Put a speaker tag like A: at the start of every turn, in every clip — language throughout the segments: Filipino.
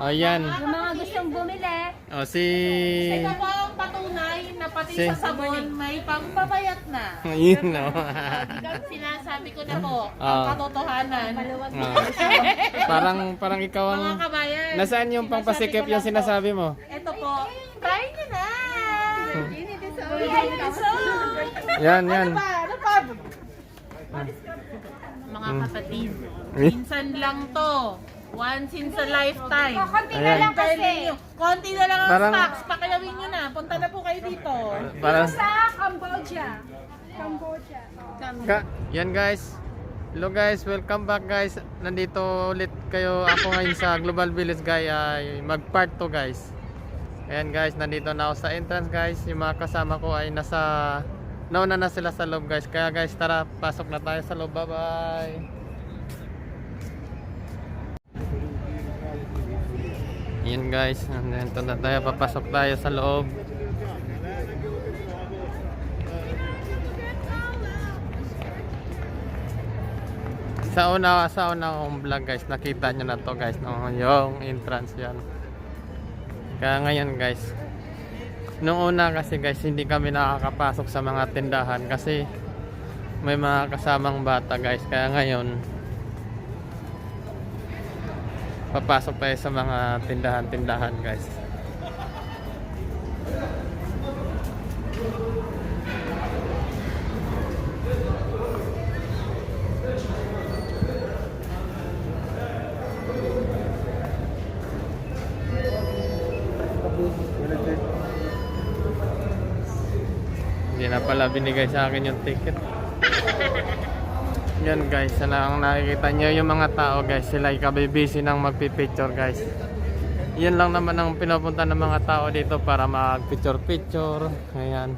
A: Ayan.
B: Yung mga gustong bumili.
A: O si...
C: Ito po ang patunay na pati sa sabon may pampapayat na.
A: Ayun no.
C: Sinasabi ko na po,
A: Ah.
C: ang katotohanan.
A: Parang ikaw ang...
C: Mga kabayan.
A: Nasaan yung pangpasikip yung sinasabi mo?
C: Ito po, try nyo na!
A: Yan.
C: Ano pa? Mga kapatid, minsan lang to. Once in a lifetime.
B: Konti na
A: Ayan.
B: lang kasi.
C: Konti na lang ang
A: Parang-
C: stocks. Pakilawin nyo na. Punta na po kayo dito.
A: Parang...
B: Sa Cambodia.
A: Yan guys. Hello guys, welcome back guys. Nandito ulit kayo ako ngayon sa Global Village guys. Ay mag-part 2 guys. Ayan guys, nandito na ako sa entrance guys. Yung mga kasama ko ay nauna na sila sa loob guys. Kaya guys, tara, pasok na tayo sa loob. Bye bye. Yan guys, nandito na tayo. Papasok tayo sa loob. Sa una kong vlog guys, nakita nyo na to guys, no? Yung entrance yan. Kaya ngayon guys, nung una kasi guys, hindi kami nakakapasok sa mga tindahan kasi may mga kasamang bata guys. Kaya ngayon, papasok tayo sa mga tindahan guys. Hindi na pala binigay sa akin yung ticket. Yan guys, ang nakikita nyo yung mga tao guys, sila ay kabibisi ng magpipicture guys. Yan lang naman ang pinupunta ng mga tao dito para magpicture. Ayan.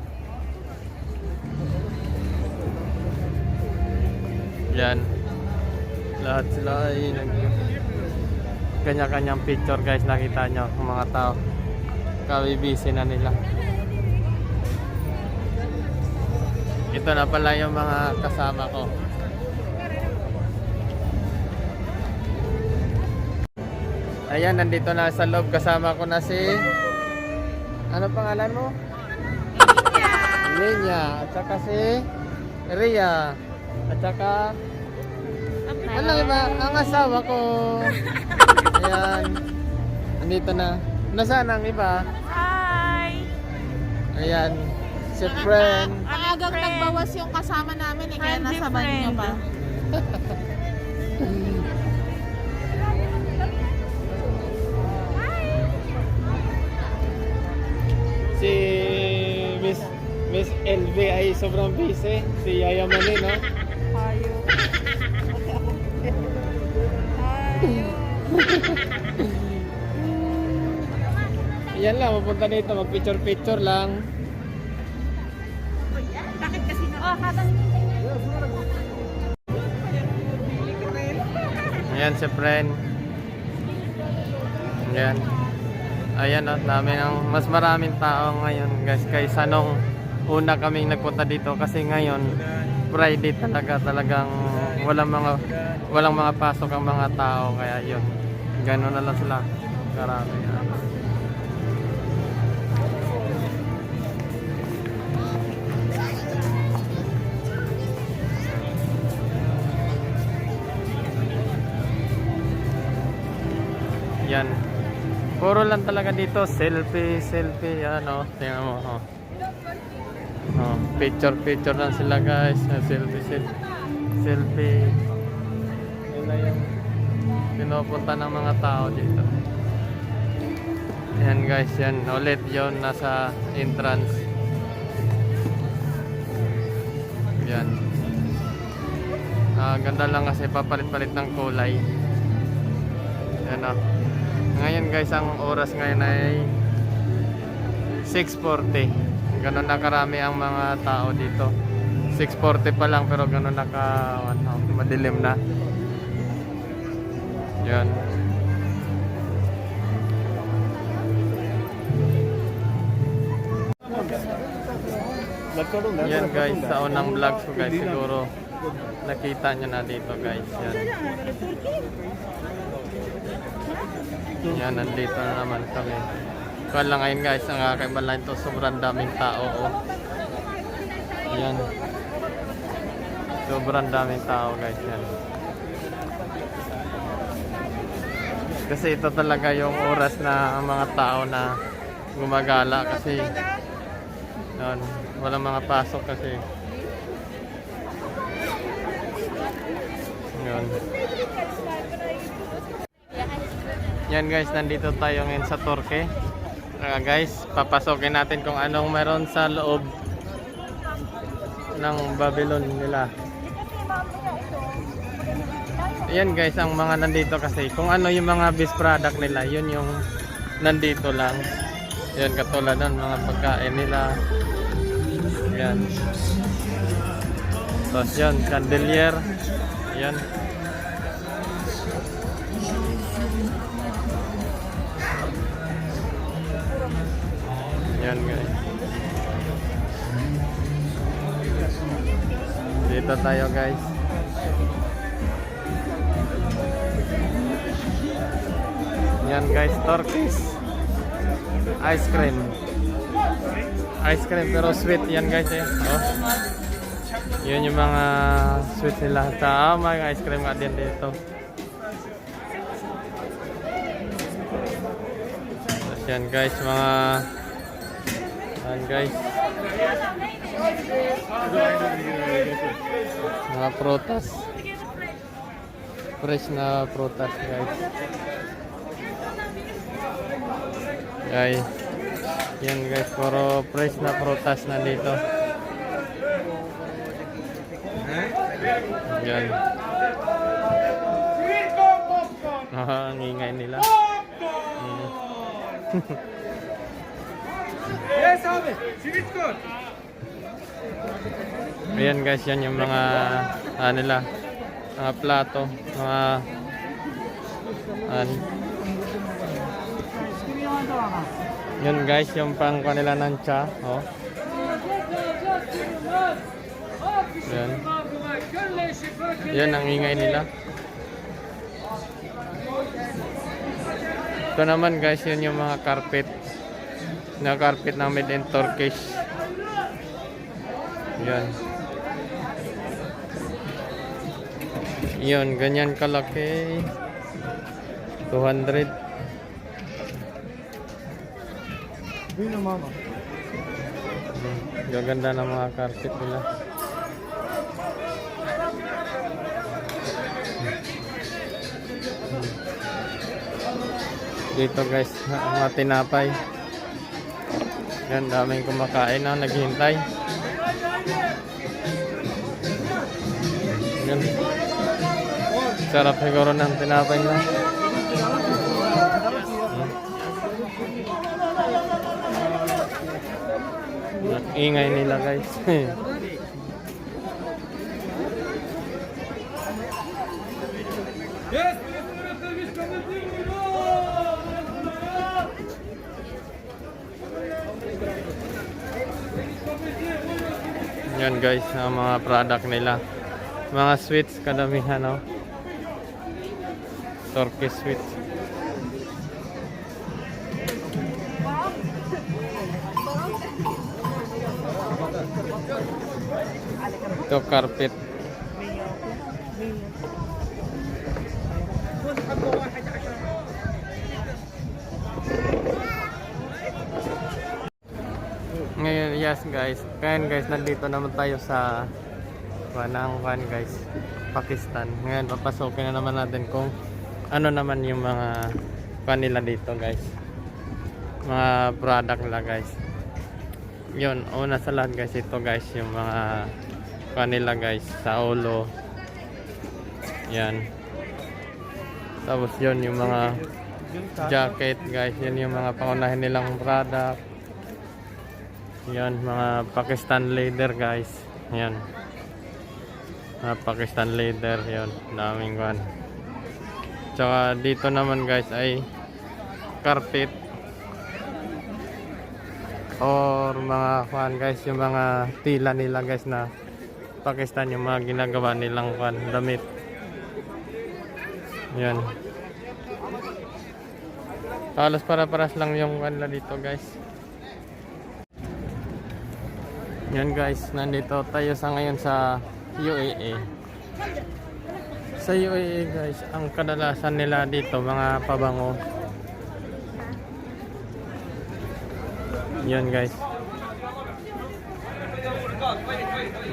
A: Yan. Lahat sila ay kanya-kanyang picture guys, nakita nyo ang mga tao. Kabibisi na nila. Ito na pala yung mga kasama ko. Ayan, nandito na sa loob. Kasama ko na si... Ano pangalan mo? Linya. At saka si... Ria. At saka... Ano iba? Ang asawa ko. Ayan. Nandito na. Nasaan ang iba?
C: Hi!
A: Ayan. Si friend.
C: Maagang nagbawas yung kasama namin eh, kaya nasa banyo pa.
A: Si Miss LV ay sobrang busy. Si Yaya Mani, no? Yan lang, mapunta dito, mag-picture lang.
C: Bakit kasi na? Oh,
A: Ayan si friend. Ayan. Ayan o, mas maraming tao ngayon guys kaysa nung una kaming nagpunta dito kasi ngayon Friday talagang walang mga pasok ang mga tao, kaya yun, gano'n na lang sila karami. Yan. Puro lang talaga dito selfie, yan o. Tingnan mo. Picture lang sila guys. Selfie. Yun na yung pinupunta ng mga tao dito. Yan guys, yan. Ulit yon nasa entrance. Yan. Ganda lang kasi papalit-palit ng kulay. Yan o. Ngayon guys, ang oras ngayon ay 6:40. Ganun na karami ang mga tao dito. 6:40 pa lang pero ganun na madilim na. Yan. Yan guys, sa unang vlog ko guys, siguro nakita nyo na dito guys. Yan. Yan, nandito na naman kami. Kaya lang ngayon guys, ang kakaiba lang ito, sobrang daming tao. Oh. Yan. Sobrang daming tao guys. Yan. Kasi ito talaga yung oras na ang mga tao na gumagala kasi yan, walang mga pasok kasi. Yan. Yan guys, nandito tayo ngayon sa Turkey. Guys, papasokin natin kung anong meron sa loob ng Babylon nila. Yan guys, ang mga nandito kasi kung ano yung mga best product nila, yun yung nandito lang. Yan, katulad ng mga pagkain nila. Yan. Tapos yun, chandelier. Yan. Yan guys. Dito tayo guys. Yan guys, Turkish ice cream. Ice cream pero sweet yan guys eh. Oh. Yun yung mga sweet nila. May ice cream nga din dito. Tapos yan guys, yan guys. Mga prutas. Fresh na prutas guys. Guys. Yan guys, puro fresh na prutas na dito. Yan. Ang ingay nila.
D: Yes, abi. Sweet corn.
A: Ayan guys, yan yung mga nila, mga plato, mga yun guys, yung pang kanila ng cha. Oh. Yan. Yan ang ingay nila. Ito naman guys, yun yung mga carpet. Na carpet na made in Turkish. Yan. Yun, ganyan kalaki. 200. Gaganda ng mga carpet nila. Dito guys, mga tinapay. Yan, daming kumakain na naghihintay. Yan. Sarap siguro ng tinapay nila. Ingay nila guys. Yan guys, ang mga product nila. Mga sweets kadamihan, no? Turkish sweets. Ito carpet. Ngayon, yes guys. Ngayon guys, nandito naman tayo sa guys, Pakistan. Ngayon, papasokin na naman natin kung ano naman yung mga kanila dito guys. Mga product nila guys. Yun, una sa lahat guys, ito guys, yung mga kanila guys, sa ulo. Yan. Tapos yun yung mga jacket guys, yun yung mga pangunahin nilang product. Yan mga Pakistan leather guys. Yan. Mga Pakistan leather yun, daming kan. Tsaka dito naman guys ay carpet or mga kan guys, yung mga tila nila guys na Pakistan, yung mga ginagawa nilang kan damit. Yan. Halos para-paras lang yung kanila dito guys. Yan guys, nandito tayo sa ngayon sa UAE. Sa UAE guys, ang kadalasan nila dito mga pabango. Yan guys.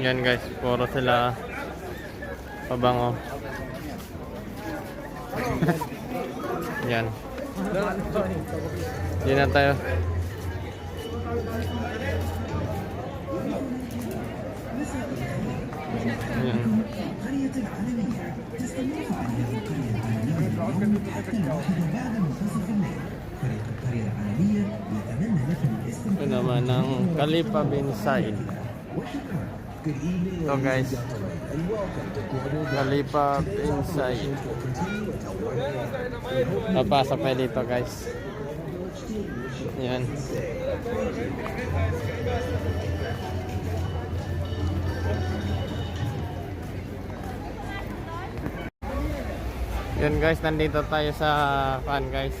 A: Yan guys, puro sila pabango. Yan. Yan na tayo. Yan. Ito naman ang Khalifa bin Said. Ito guys, Khalifa bin Said. Papasok na dito guys. Yan. Yan guys, nandito tayo sa guys.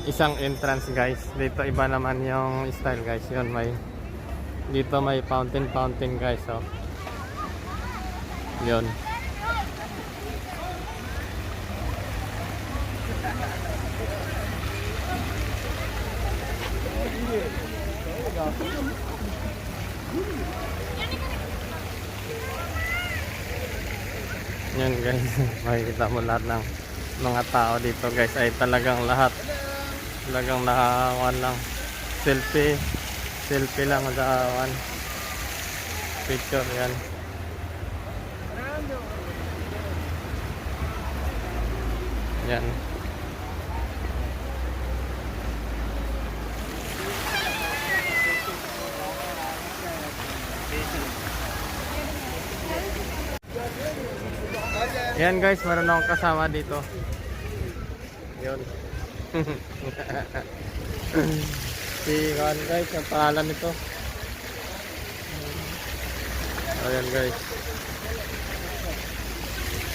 A: Isang entrance guys. Dito iba naman yung style guys. Yun, dito may fountain guys, oh. Yun. Yan guys, makikita mo lahat ng mga tao dito guys ay talagang lahat nakakuan lang, selfie lang sa picture. Yan. Yan. Yan guys, meron akong kasama dito. Yun. Si Juan guys, ang pangalan nito. Ayan guys.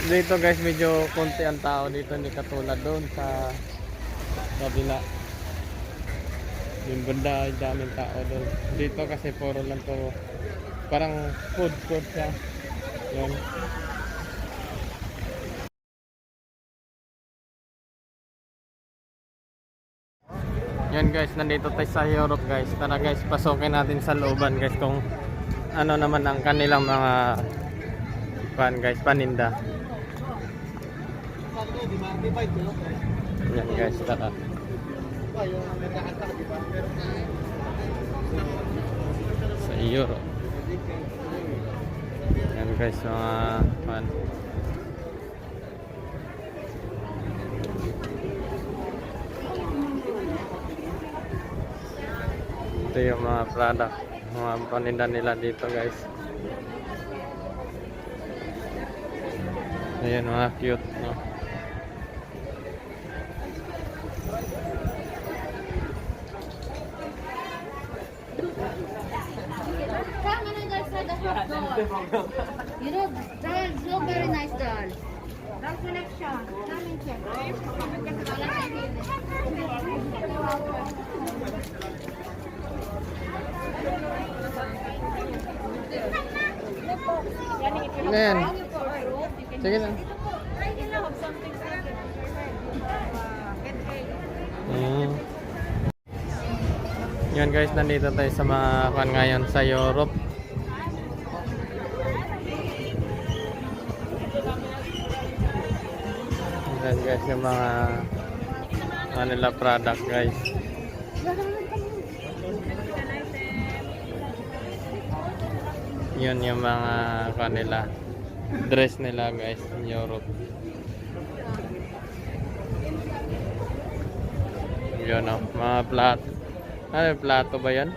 A: Dito guys, medyo konti ang tao dito, hindi katulad doon sa kabila. Yung banda ay daming tao doon. Dito kasi puro lang to, parang food court siya. Yan. Yan guys, nandito tayo sa Europe guys. Tara guys, pasukin natin sa looban guys kung ano naman ang kanilang mga guys, paninda. Yan guys, tara. Sa Europe. Yan guys, mga ito yung mga product, mga paninda nila dito guys. Ayan, mga cute, no?
B: Come on, guys, for the hot doll. You know, dolls look very nice dolls. Doll collection. Come and check.
A: Ayan. Sige na. Yan guys, nandito tayo sa mga ngayon sa Europe. Yan guys, yung mga nila product guys. Yun yung mga kanila dress nila guys in Europe. Yun o, mga plato. Ano yung plato ba yan?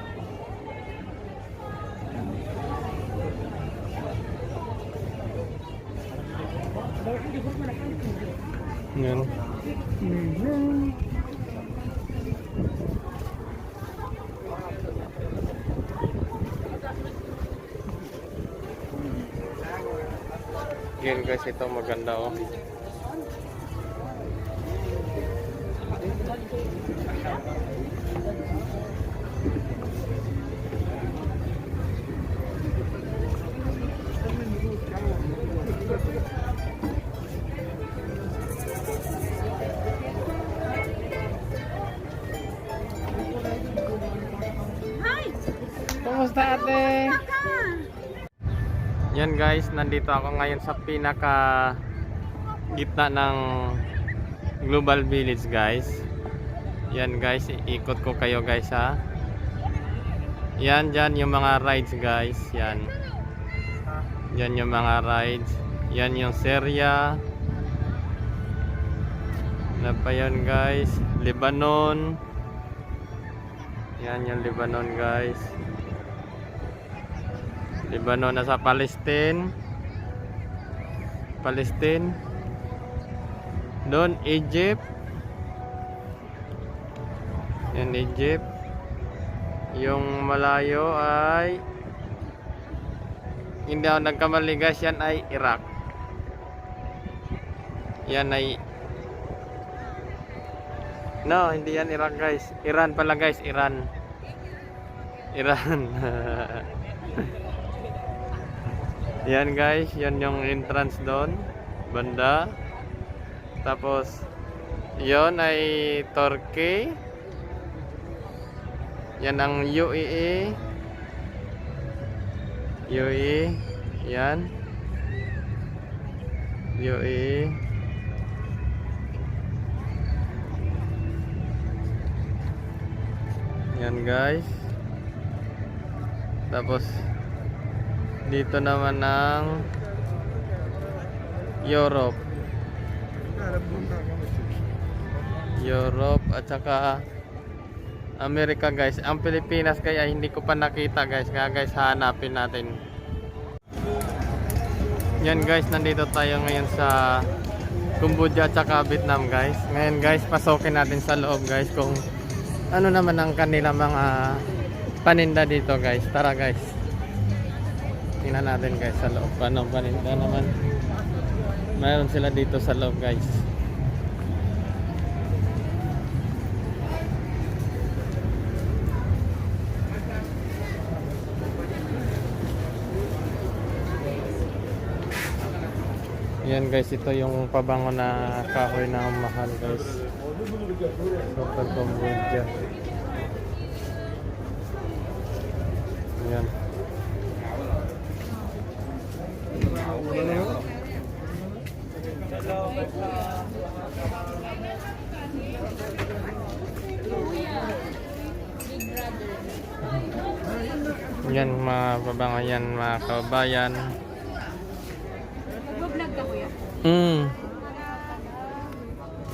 A: Yan. Yan guys, ito maganda oh. Kumusta ate? Yan guys, nandito ako ngayon sa pinaka gitna ng Global Village guys. Yan guys, ikot ko kayo guys ha. Yan dyan yung mga rides guys. Yan. Yan yung mga rides. Yan yung Seria. Ano pa yan guys? Lebanon. Yan yung Lebanon guys. Lebanon nasa Palestine. Palestine. Doon Egypt. Yan Egypt. Yung malayo ay hindi ako nagkamali guys, yan ay Iraq. Yan ay no, hindi yan Iraq guys. Iran pala guys, Iran. Iran. Yan guys, yan yung entrance doon, banda. Tapos yon ay Turkey. Yan ang UAE. UAE, yan. UAE. Yan guys. Tapos dito naman ang Europe. Europe at saka Amerika guys. Ang Pilipinas kaya hindi ko pa nakita guys. Kaya guys hanapin natin. Yan guys, nandito tayo ngayon sa Cambodia at saka Vietnam guys. Ngayon guys, pasokin natin sa loob guys kung ano naman ang kanila mga paninda dito guys. Tara guys. Tingnan natin guys sa loob. Paano paninda naman. Mayroon sila dito sa loob guys. Yan guys, ito yung pabango na kahoy na mahal guys. Super Cambodia. Yan. Yan mga pabango yan mga kabayan.
B: Nag-vlog ka kuya?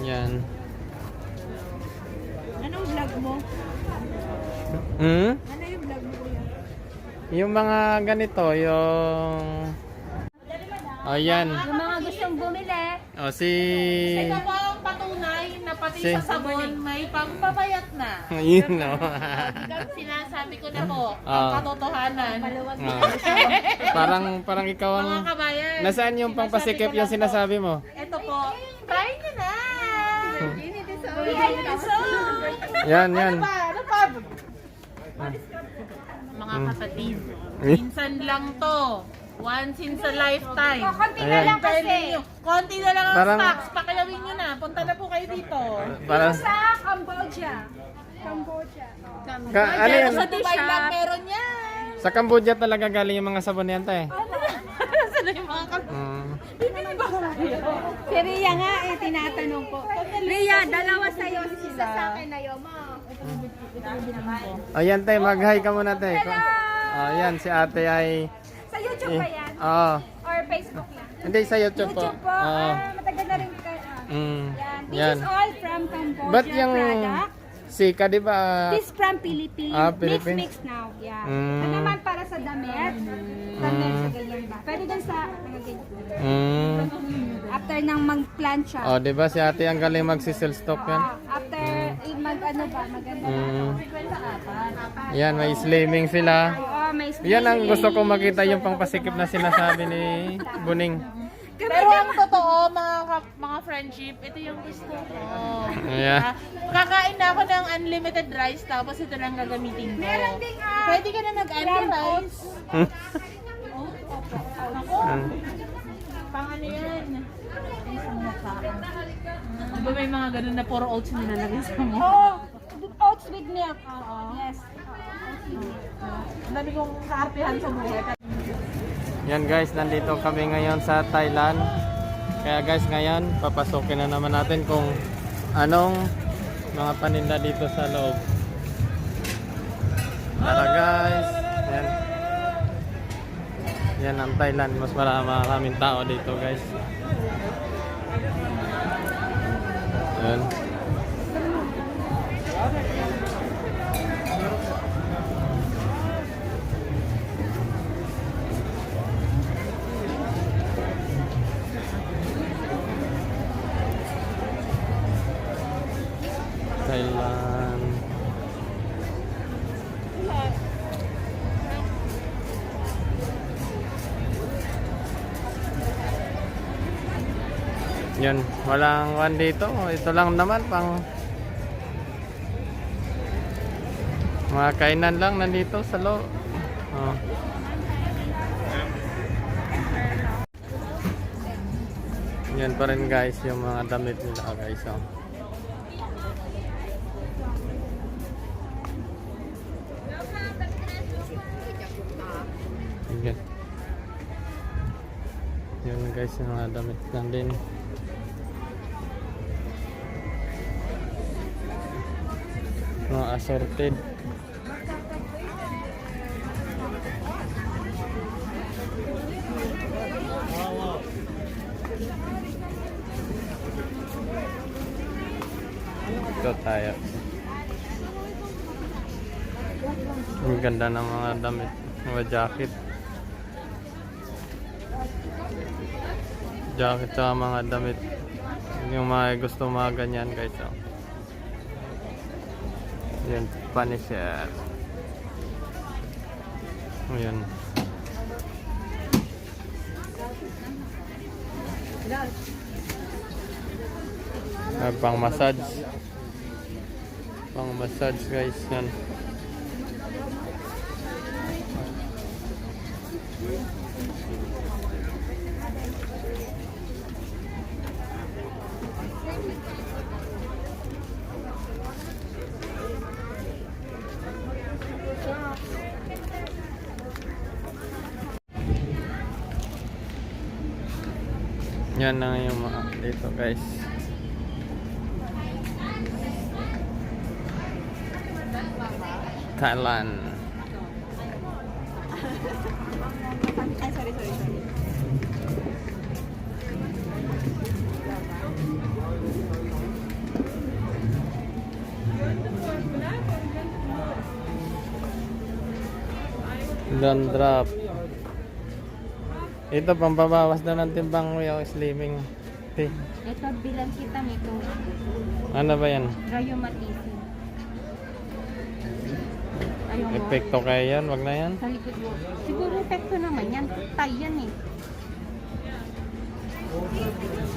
A: Yan.
B: Anong vlog mo?
A: Hmm?
B: Ano yung vlog mo kuya?
A: Yung mga ganito, yung oh yan.
B: Yung mga gustong bumili.
A: Oh si
C: Ito po ang patunay na pati
A: Si-
C: sa sabon may pampapayat na.
A: yun no.
C: Sinasabi ko na po,
A: Ah.
C: ang katotohanan.
A: Parang ikaw ang
C: Mga kabayan,
A: nasaan yung pangpasikip yung sinasabi mo?
C: ito po, try nyo na!
A: Yan, yan.
C: Ano pa? Mga kapatid, minsan lang to. Once in a lifetime.
A: Ayan.
C: Konti na lang ang
A: Parang-
C: stocks. Pakilawin nyo na. Punta na po kayo dito.
A: Parang
B: Sa Cambodia. Cambodia.
A: ano yan?
C: Sa Dubai lang meron yan.
A: Sa Cambodia talaga galing yung mga sabon yan tayo.
C: Saan na yung mga
B: Si Ria nga tinatanong ko. Ria, dalawa sa'yo. Isa sa akin na yun mo.
A: Ayan tayo, mag-hi ka muna tayo. Ayan, si ate ay
B: Sa YouTube ba yan?
A: Oo.
B: Or Facebook lang?
A: Hindi sa YouTube po.
B: YouTube po.
A: Oo.
B: Matagal na rin kayo.
A: Mm.
B: Yan. This
A: Yan.
B: is all from Cambodia
A: Ba't yung
B: product.
A: Sika, di ba?
E: This from Philippines.
A: Ah, Philippines.
E: Mix now. Yeah.
A: Mm.
E: Ito naman para sa damit. Damit sa ganyan ba? Pwede din sa ganyan. After nang mag-plancha.
A: Oh, di ba si ate ang galing magsisil stock yan?
E: After mag-ano ba? Maganda
A: Mm. Yan, may slimming sila.
E: Oo, may
A: Yan ang gusto ko makita, yung pangpasikip na sinasabi ni Buning.
C: Pero ang totoo, mga friendship, ito yung gusto ko.
A: Yeah.
C: Kakain na ako ng unlimited rice, tapos ito lang gagamitin ko.
E: Meron ding
C: Pwede ka na mag-ano rice. Ako, pang ano yan? Isang mukha. Di ba may mga ganun na puro oats na nilalagay sa mukha?
E: Oh, oats with milk. Yes.
C: Ang dami kong kaartihan sa buhay.
A: Yan guys, nandito kami ngayon sa Thailand. Kaya guys, ngayon papasokin na naman natin kung anong mga paninda dito sa loob. Tara guys. Yan. Yan ang Thailand. Mas maraming tao dito guys. Yan. Thailand. Yan, walang one dito. Ito lang naman pang mga kainan lang nandito sa loob. Oh. Yan pa rin guys yung mga damit nila guys. Oh. Yan. Yun guys yung mga damit lang din. Mga assorted. Ito tayo. Ang ganda ng mga damit, mga jacket. Jacket sa mga damit. Yung mga gusto mga ganyan guys. Oh. Yan, Punisher. Ayan. Pang massage. Pang massage guys yan. Yan na yung mga dito guys. Thailand.
E: Ay, sorry.
A: Drop. Ito pampabawas na ng timbang mo yung slimming. Okay.
E: Ito, bilang kita nito.
A: Ano ba yan?
E: Rheumatoid. Ayaw mo.
A: Epekto kaya yan? Wag na yan?
E: Sa likod mo. Siguro epekto naman yan. Thai yan eh.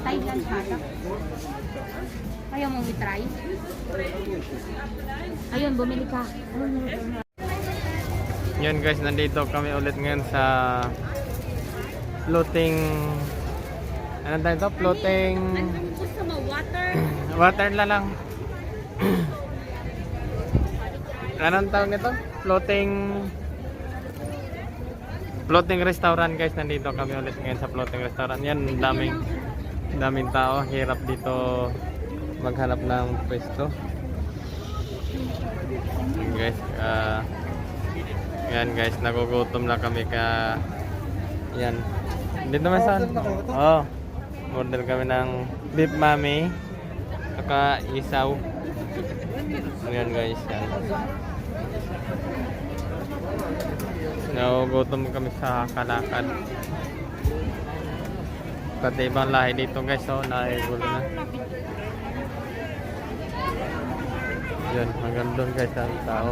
E: Thailand product. Ayaw mong i-try? Ayun, bumili ka.
A: Yun guys, nandito kami ulit ngayon sa floating, ano tayo ito? Floating
E: Anong gusto mo? Water?
A: water na lang. Anong tawag nito? Floating restaurant guys. Nandito kami ulit ngayon sa floating restaurant. Yan, daming tao. Hirap dito maghanap ng pwesto guys. Yan guys, nagugutom na kami ka. Yan. Dito naman saan? Oh. Order kami ng beef mami. Saka isaw. Ayan guys, yan. Nagugutom kami sa kalakad. Pati ibang lahi dito guys, so naigulo na. Yan, hanggang doon guys ang tao.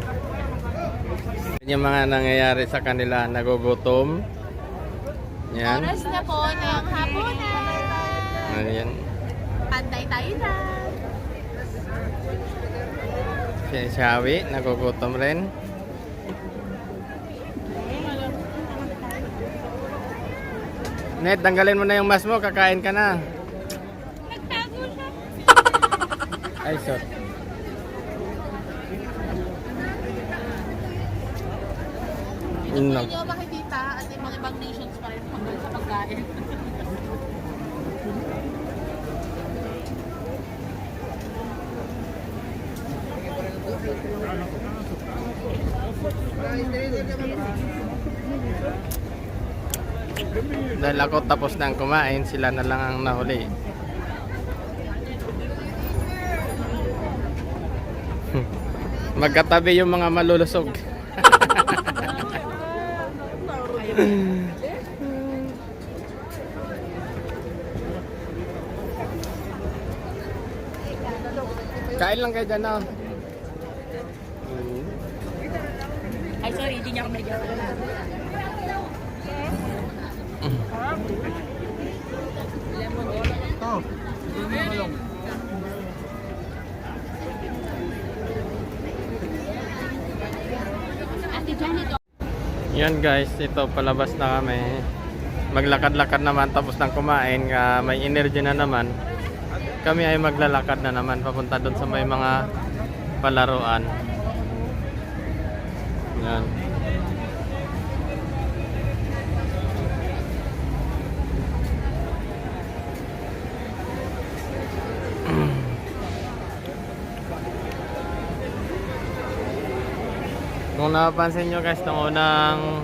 A: Yan yung mga nangyayari sa kanila, nagugutom. Yan.
C: Oras na po ng hapunan.
A: Ayan.
C: Pantay tayo na.
A: Si Shawi, nagugutom rin. Net, tanggalin mo na yung mask mo, kakain ka na.
E: Nagtago siya.
A: Ay, sorry.
C: Hindi nyo makikita at yung mga ibang nations pa rin hanggang sa pagkain.
A: Dahil ako tapos nang kumain, sila na lang ang nahuli. Magkatabi yung mga malulusog. Kain lang kayo dyan, oh.
C: Ay, sorry, hindi niya ako medyo.
B: Ate Janet,
A: Yan guys, ito palabas na kami. Maglakad-lakad naman tapos nang kumain, may energy na naman. Kami ay maglalakad na naman papunta doon sa may mga palaruan. Yan. Kung napapansin nyo guys, nung unang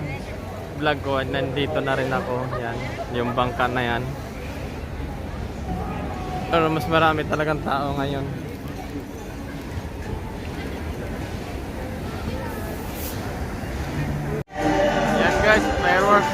A: vlog ko, nandito na rin ako. Yan, yung bangka na yan. Pero mas marami talagang tao ngayon. Yan guys, fireworks.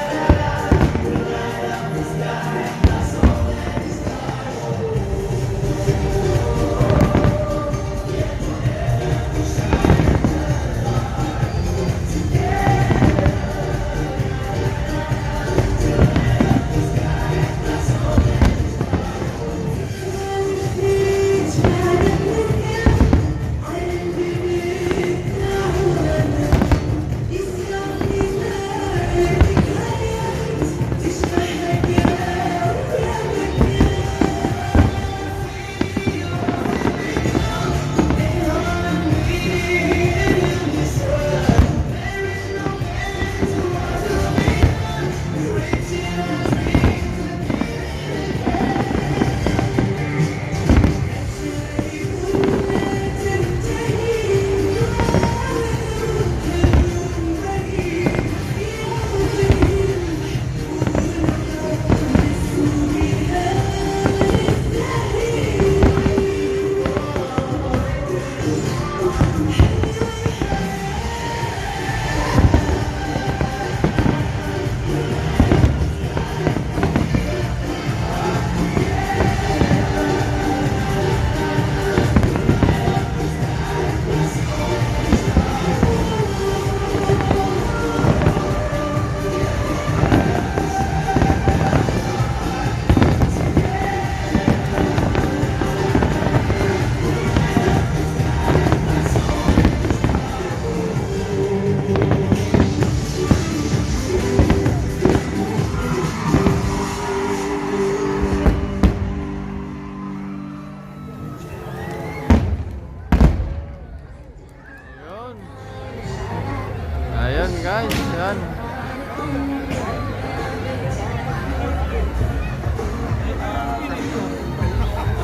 A: Ayun guys, yan.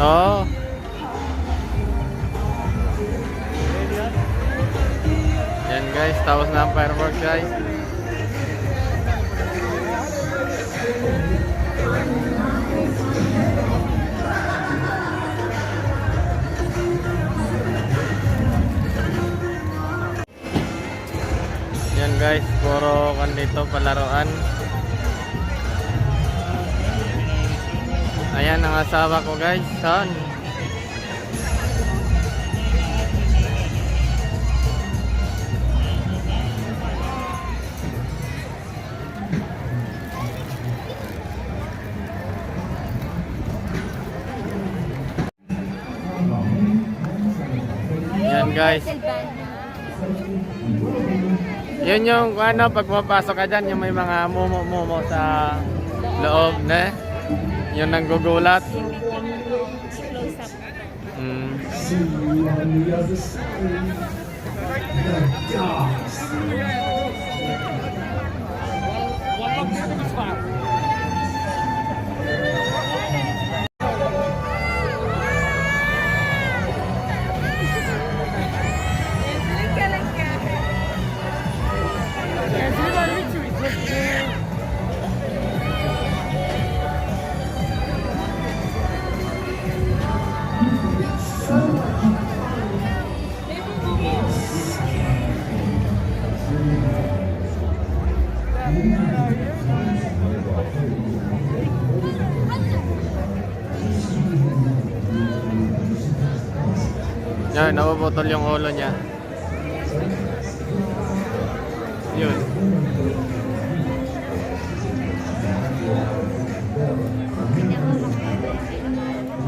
A: Oh. Yan guys, tapos na ang fireworks guys. dito palaruan. Ayan ang asawa ko guys, son. Ayan guys. Yun yung ano, pag pumapasok ka dyan, yung may mga mumo sa loob, ne? Yun ang gugulat.
E: Close up.
A: Mm. Yan, napuputol yung ulo niya. Yun.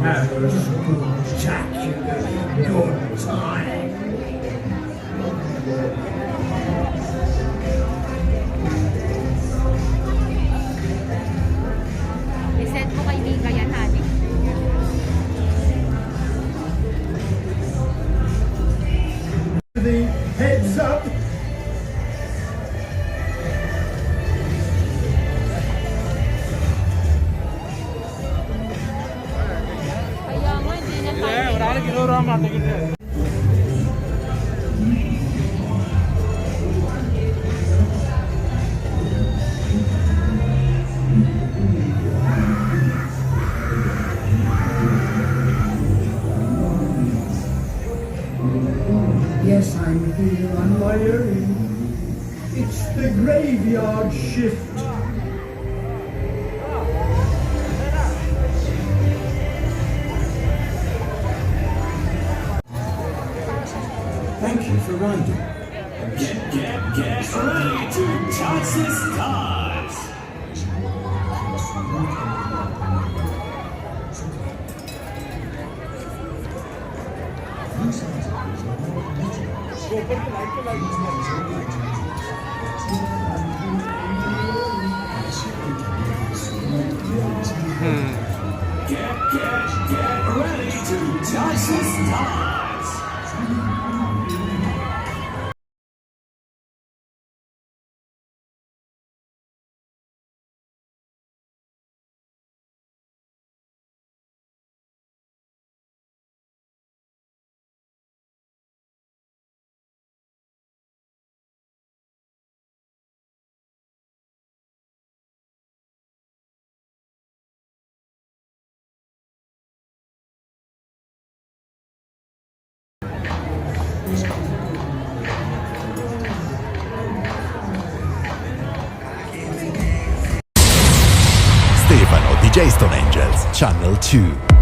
F: Have a spectacular good time.
E: I-send mo kay Mika yan, honey.
F: The heads up.
E: Kaya nga, hindi na tayo.
D: ನಾಳೆಗೆ 200 ಗ್ರಾಮ್ ತೆಗೆದು
F: Yes, I'm here on my own. It's the graveyard shift. Thank you for riding.
G: Get ready to touch the stars. Get ready to touch the stars.
H: Stefano DJ Stone Angels, Channel 2.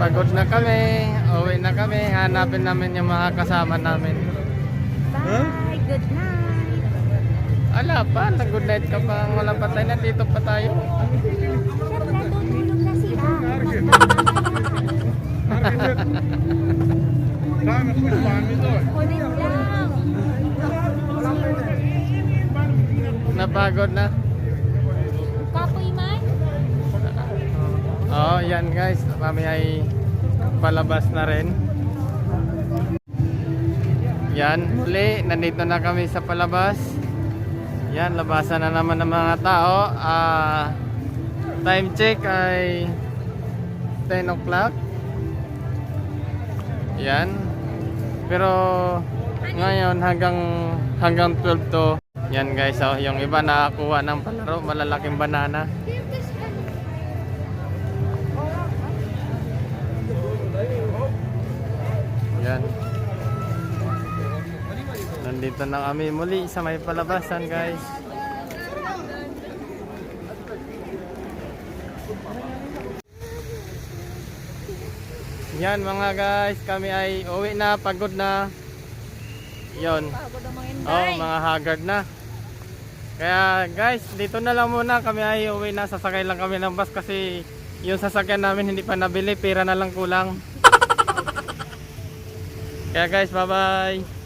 A: Pagod na kami. Uwi na kami. Hanapin namin yung mga kasama namin.
E: Bye. Good night.
A: Ala pa, nag-good night ka pa. Wala pa tayo. Nandito pa tayo.
E: Siyempre, tutulog na sila.
D: Samen goed staan we door.
E: Kunin lang.
A: Napagod na.
E: Kapoy man.
A: Oh, yan guys. Kami ay palabas na rin. Yan, uli. Nandito na kami sa palabas. Yan, labasan na naman ng mga tao. Time check ay 10 o'clock. Yan. Pero ngayon hanggang 12 to. Yan guys, oh, yung iba nakakuha ng palaro, malalaking banana. Yan. Nandito na kami muli sa may palabasan guys. Yan mga guys, kami ay uwi na, pagod na. Yon. Oh, mga haggard na. Kaya guys, dito na lang muna, kami ay uwi na, sasakay lang kami ng bus kasi yung sasakyan namin hindi pa nabili, pera na lang kulang. Kaya guys, bye bye.